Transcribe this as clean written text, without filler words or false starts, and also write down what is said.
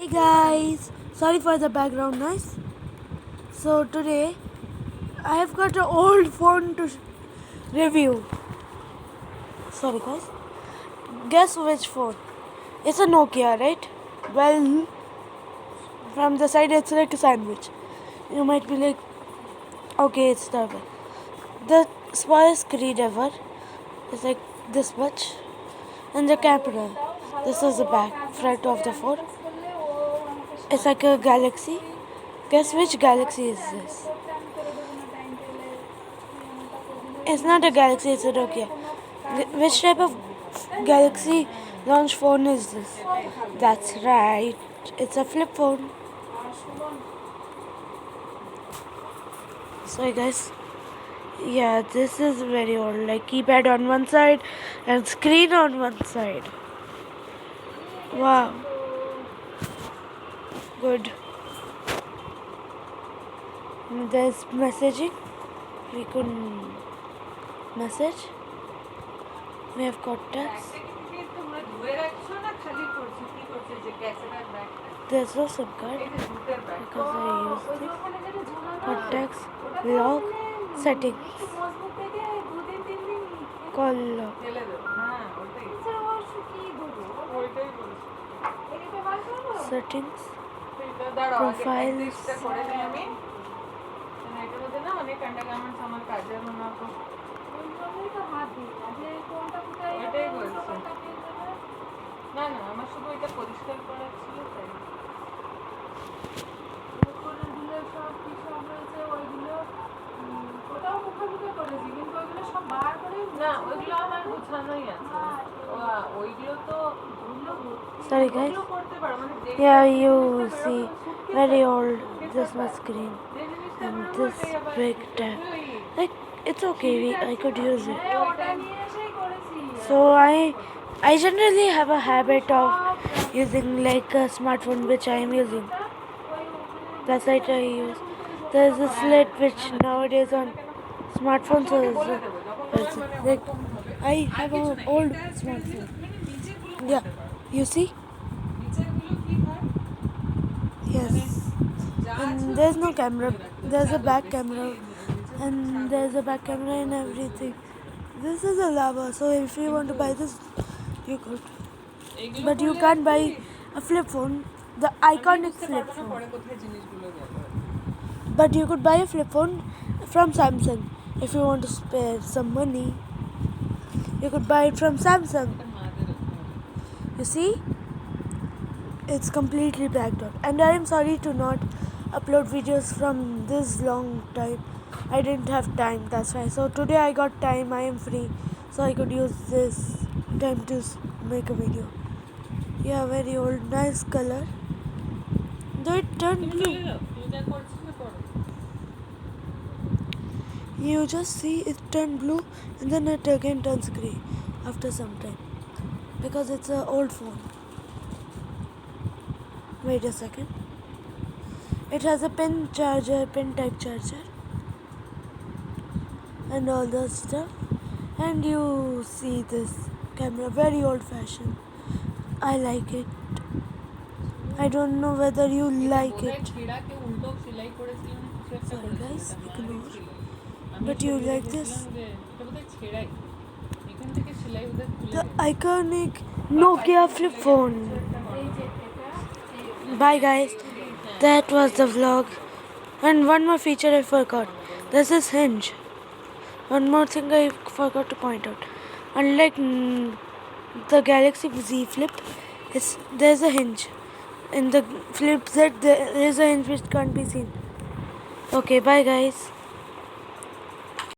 Hey guys, sorry for the background noise. So today I have got an old phone to review. Sorry guys. Guess which phone? It's a Nokia, right? Well, from the side it's like a sandwich. You might be like, okay, it's double. The smallest screen ever is like this much, and the camera. This is the back front of the phone. It's like a Galaxy. Guess which Galaxy is this? It's not a Galaxy, it's a Nokia. Which type of Galaxy launch phone is this? That's right, it's a flip phone. Sorry guys. Yeah, this is very old. Like keypad on one side and screen on one side. Wow. Good. And there's messaging. We can message. We have contacts. There's no SIM card because I use this. Contacts, log, settings, call log, settings, profiles. Sorry guys. Yeah, you see, very old. This my screen and this big tab. Like it's okay. I could use it. So I generally have a habit of using like a smartphone which I am using. That's right, I use. There's a slit which nowadays on smartphones is like I have an old smartphone. Yeah, you see? Yes. And there's no camera. There's a back camera. And there's a back camera and everything. This is a lava, so if you want to buy this, you could. But you can't buy a flip phone, the iconic flip phone. But you could buy a flip phone from Samsung. If you want to spare some money, you could buy it from Samsung. You see? It's completely blacked out. And I am sorry to not upload videos from this long time. I didn't have time, that's why. So today I got time, I am free. So I could use this time to make a video. Yeah, very old, nice color. Though it turned blue. You just see it turn blue and then it again turns grey after some time. Because it's an old phone. Wait a second. It has a pen type charger. And all that stuff. And you see this camera, very old fashioned. I like it. I don't know whether you like it. Sorry guys, ignore. But you like this? The iconic Nokia flip phone. Bye guys. That was the vlog. And one more feature I forgot. This is hinge. One more thing I forgot to point out. Unlike the Galaxy Z Flip, there's a hinge. In the Flip Z, there is a hinge which can't be seen. Okay, bye guys.